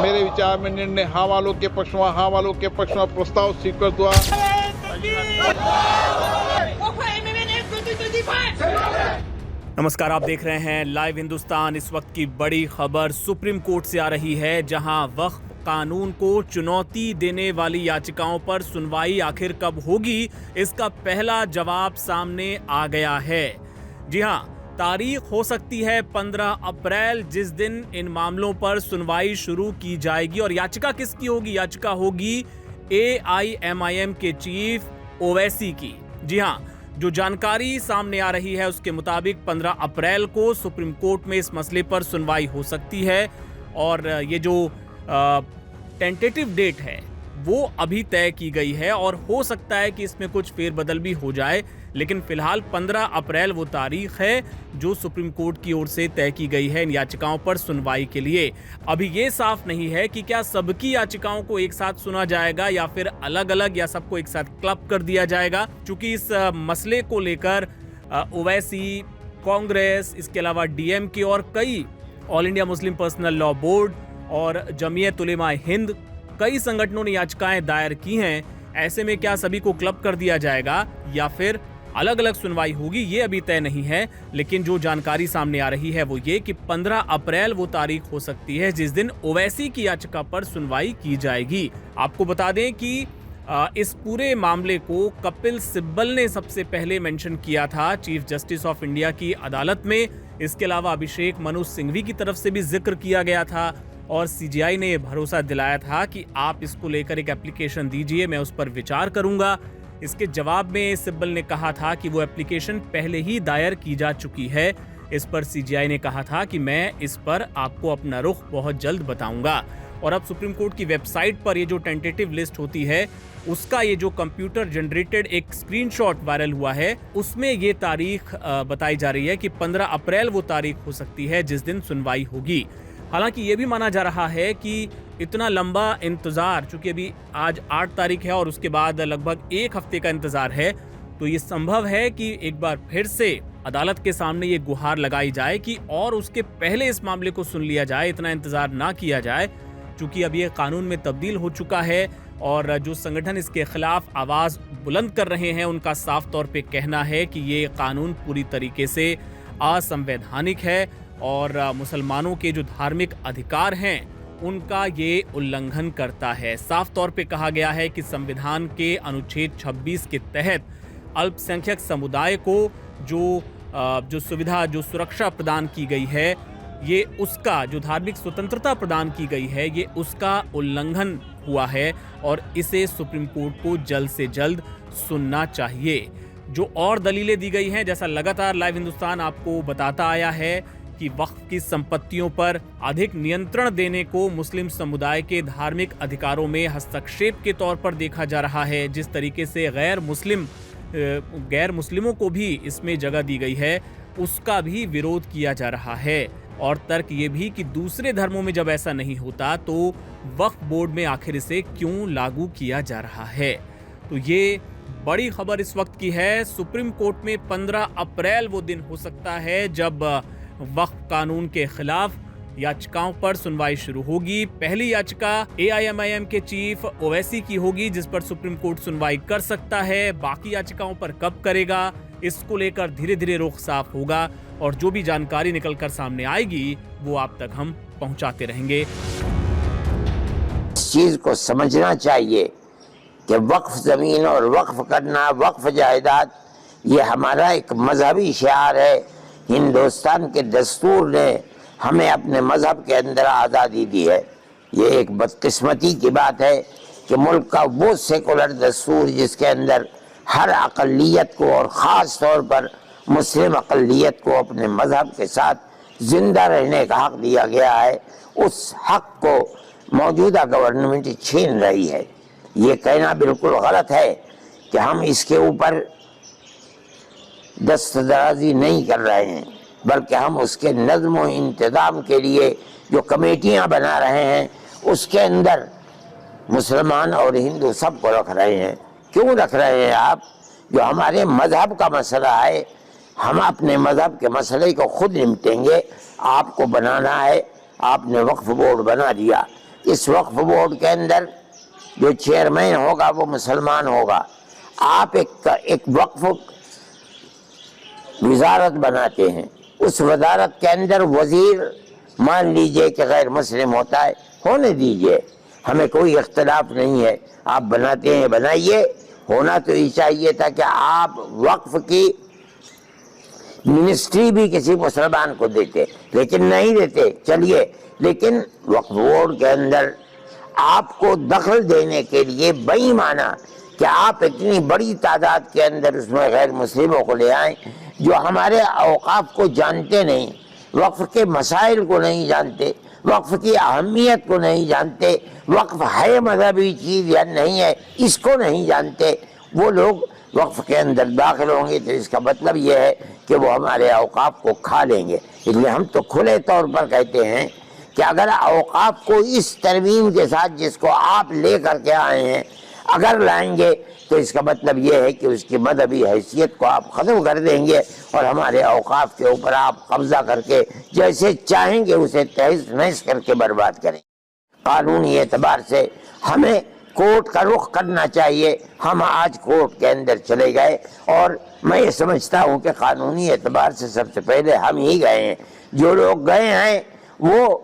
मेरे विचार में निर्णय हाँ वालों के पक्ष में प्रस्ताव स्वीकृत हुआ। नमस्कार, आप देख रहे हैं लाइव हिंदुस्तान। इस वक्त की बड़ी खबर सुप्रीम कोर्ट से आ रही है, जहां वक्फ कानून को चुनौती देने वाली याचिकाओं पर सुनवाई आखिर कब होगी, इसका पहला जवाब सामने आ गया है। जी हां, तारीख हो सकती है 15 अप्रैल, जिस दिन इन मामलों पर सुनवाई शुरू की जाएगी। और याचिका किसकी होगी? याचिका होगी AIMIM के चीफ ओवैसी की। जी हां, जो जानकारी सामने आ रही है उसके मुताबिक 15 अप्रैल को सुप्रीम कोर्ट में इस मसले पर सुनवाई हो सकती है। और ये जो टेंटेटिव डेट है वो अभी तय की गई है और हो सकता है कि इसमें कुछ फेरबदल भी हो जाए, लेकिन फिलहाल 15 अप्रैल वो तारीख है जो सुप्रीम कोर्ट की ओर से तय की गई है इन याचिकाओं पर सुनवाई के लिए। अभी ये साफ नहीं है कि क्या सबकी याचिकाओं को एक साथ सुना जाएगा या फिर अलग अलग, या सबको एक साथ क्लब कर दिया जाएगा। क्योंकि इस मसले को लेकर ओवैसी, कांग्रेस, इसके अलावा DMK और कई all India Muslim personal law board और जमीयत उलेमा हिंद, कई संगठनों ने याचिकाएं दायर की हैं। ऐसे में क्या सभी को क्लब कर दिया जाएगा या फिर अलग अलग सुनवाई होगी, ये अभी तय नहीं है। लेकिन जो जानकारी सामने आ रही है वो ये कि 15 अप्रैल वो तारीख हो सकती है जिस दिन ओवैसी की याचिका पर सुनवाई की जाएगी। आपको बता दें कि इस पूरे मामले को कपिल सिब्बल ने सबसे पहले मेंशन किया था चीफ जस्टिस ऑफ इंडिया की अदालत में। इसके अलावा अभिषेक मनु सिंघवी की तरफ से भी जिक्र किया गया था और CJI ने यह भरोसा दिलाया था कि आप इसको लेकर एक एप्लीकेशन दीजिए, मैं उस पर विचार करूंगा। इसके जवाब में सिब्बल ने कहा था कि वो एप्लीकेशन पहले ही दायर की जा चुकी है। इस पर CJI ने कहा था कि मैं इस पर आपको अपना रुख बहुत जल्द बताऊंगा। और अब सुप्रीम कोर्ट की वेबसाइट पर ये जो टेंटेटिव लिस्ट होती है उसका ये जो कंप्यूटर जनरेटेड एक स्क्रीनशॉट वायरल हुआ है, उसमें ये तारीख बताई जा रही है कि 15 अप्रैल वो तारीख हो सकती है जिस दिन सुनवाई होगी। हालांकि ये भी माना जा रहा है कि इतना लंबा इंतजार, चूंकि अभी आज 8 तारीख है और उसके बाद लगभग 1 हफ्ते का इंतजार है, तो ये संभव है कि एक बार फिर से अदालत के सामने ये गुहार लगाई जाए कि और उसके पहले इस मामले को सुन लिया जाए, इतना इंतजार ना किया जाए। चूंकि अब ये कानून में तब्दील हो चुका है और जो संगठन इसके खिलाफ आवाज बुलंद कर रहे हैं उनका साफ तौर पे कहना है कि ये कानून पूरी तरीके से असंवैधानिक है और मुसलमानों के जो धार्मिक अधिकार हैं उनका ये उल्लंघन करता है। साफ तौर पे कहा गया है कि संविधान के अनुच्छेद 26 के तहत अल्पसंख्यक समुदाय को जो सुविधा, जो सुरक्षा प्रदान की गई है, ये उसका, जो धार्मिक स्वतंत्रता प्रदान की गई है, ये उसका उल्लंघन हुआ है और इसे सुप्रीम कोर्ट को जल्द से जल्द सुनना चाहिए। जो और दलीलें दी गई हैं, जैसा लगातार लाइव हिंदुस्तान आपको बताता आया है कि वक्फ की संपत्तियों पर अधिक नियंत्रण देने को मुस्लिम समुदाय के धार्मिक अधिकारों में हस्तक्षेप के तौर पर देखा जा रहा है। जिस तरीके से गैर मुस्लिमों को भी इसमें जगह दी गई है, उसका भी विरोध किया जा रहा है। और तर्क ये भी कि दूसरे धर्मों में जब ऐसा नहीं होता तो वक्फ बोर्ड में आखिर इसे क्यों लागू किया जा रहा है। तो ये बड़ी खबर इस वक्त की है। सुप्रीम कोर्ट में 15 अप्रैल वो दिन हो सकता है जब वक्फ कानून के खिलाफ याचिकाओं पर सुनवाई शुरू होगी। पहली याचिका AIMIM के चीफ ओवैसी की होगी जिस पर सुप्रीम कोर्ट सुनवाई कर सकता है। बाकी याचिकाओं पर कब करेगा, इसको लेकर धीरे धीरे रुख साफ होगा और जो भी जानकारी निकलकर सामने आएगी वो आप तक हम पहुंचाते रहेंगे। इस चीज को समझना चाहिए कि वक्फ जमीन और वक्फ करना, वक्फ जायदाद, ये हमारा एक मजहबी शिआर है। हिंदुस्तान के दस्तूर ने हमें अपने मजहब के अंदर आज़ादी दी है। ये एक बदकिस्मती की बात है कि मुल्क का वो सेकुलर दस्तूर जिसके अंदर हर अक़लियत को और ख़ास तौर पर मुस्लिम अक़लियत को अपने मजहब के साथ ज़िंदा रहने का हक़ दिया गया है, उस हक़ को मौजूदा गवर्नमेंट छीन रही है। ये कहना बिल्कुल गलत है कि हम इसके ऊपर दस्तदराजी नहीं कर रहे हैं, बल्कि हम उसके नज़्म व इंतज़ाम के लिए जो कमेटियां बना रहे हैं उसके अंदर मुसलमान और हिंदू सबको रख रहे हैं। क्यों रख रहे हैं आप? जो हमारे मजहब का मसला है, हम अपने मजहब के मसले को खुद निपटेंगे। आपको बनाना है, आपने वक्फ बोर्ड बना दिया, इस वक्फ बोर्ड के अंदर जो चेयरमैन होगा वो मुसलमान होगा। आप एक वक्फ वजारत बनाते हैं, उस वजारत के अंदर वजीर मान लीजिए कि गैर मुस्लिम होता है, होने दीजिए, हमें कोई इख्तिलाफ नहीं है। आप बनाते हैं बनाइए, होना तो ये चाहिए था कि आप वक्फ की मिनिस्ट्री भी किसी मुसलमान को देते, लेकिन नहीं देते। चलिए, लेकिन वक्फ बोर्ड के अंदर आपको दखल देने के लिए बेईमाना कि आप इतनी बड़ी तादाद के अंदर उसमें गैर मुस्लिमों को ले आए जो हमारे औकाफ को जानते नहीं, वक्फ के मसाइल को नहीं जानते, वक्फ की अहमियत को नहीं जानते, वक्फ है मजहबी चीज़ या नहीं है इसको नहीं जानते, वो लोग वक्फ के अंदर दाखिल होंगे तो इसका मतलब ये है कि वो हमारे औकाफ को खा लेंगे। इसलिए हम तो खुले तौर पर कहते हैं कि अगर औकाफ को इस तरमीम के साथ जिसको आप ले करके आए हैं अगर लाएंगे तो इसका मतलब ये है कि उसकी मजहबी हैसियत को आप ख़त्म कर देंगे और हमारे औकाफ के ऊपर आप कब्जा करके जैसे चाहेंगे उसे तहस नहस करके बर्बाद करें। कानूनी एतबार से हमें कोर्ट का रुख करना चाहिए। हम आज कोर्ट के अंदर चले गए और मैं ये समझता हूँ कि कानूनी एतबार से सबसे पहले हम ही गए हैं। जो लोग गए हैं वो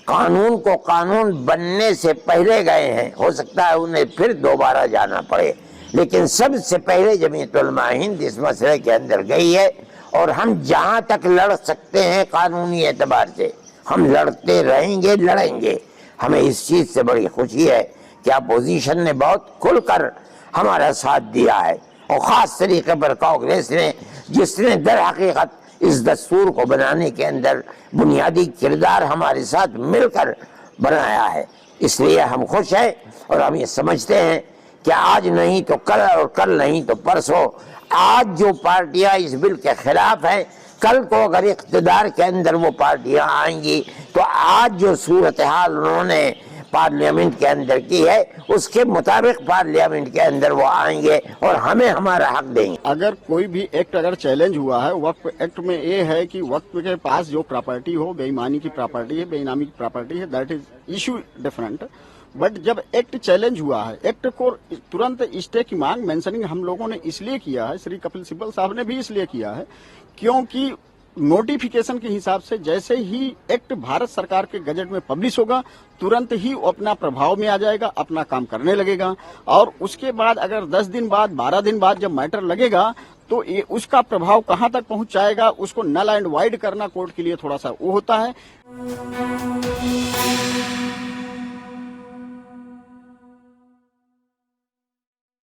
कानून को कानून बनने से पहले गए हैं, हो सकता है उन्हें फिर दोबारा जाना पड़े, लेकिन सबसे पहले जमीयत उलमा हिंद इस मसले के अंदर गई है और हम जहाँ तक लड़ सकते हैं कानूनी एतबार से हम लड़ते रहेंगे, लड़ेंगे। हमें इस चीज़ से बड़ी खुशी है कि अपोजिशन ने बहुत खुलकर हमारा साथ दिया है और ख़ास तरीके पर कांग्रेस ने, जिसने दर हकीकत इस दस्तूर को बनाने के अंदर बुनियादी किरदार हमारे साथ मिलकर बनाया है। इसलिए हम खुश हैं और हम ये समझते हैं कि आज नहीं तो कल और कल नहीं तो परसों आज जो पार्टियां इस बिल के खिलाफ हैं, कल को अगर इख्तिदार के अंदर वो पार्टियां आएंगी तो आज जो सूरत हाल उन्होंने पार्लियामेंट के अंदर की है उसके मुताबिक पार्लियामेंट के अंदर वो आएंगे और हमें हमारा हक देंगे। अगर कोई भी एक्ट अगर चैलेंज हुआ है, वक्फ एक्ट में ये है कि वक्फ के पास जो प्रॉपर्टी हो, बेईमानी की प्रॉपर्टी है, बेईनामी की प्रॉपर्टी है, that is issue different. But जब एक्ट चैलेंज हुआ है, एक्ट को तुरंत स्टे की मांग मेंशनिंग हम लोगों ने इसलिए किया है, श्री कपिल सिब्बल साहब ने भी इसलिए किया है क्योंकि नोटिफिकेशन के हिसाब से जैसे ही एक्ट भारत सरकार के गजट में पब्लिश होगा तुरंत ही वो अपना प्रभाव में आ जाएगा, अपना काम करने लगेगा और उसके बाद अगर 10 दिन बाद 12 दिन बाद जब मैटर लगेगा तो ये उसका प्रभाव कहां तक पहुंच जाएगा, उसको नल एंड वाइड करना कोर्ट के लिए थोड़ा सा वो होता है।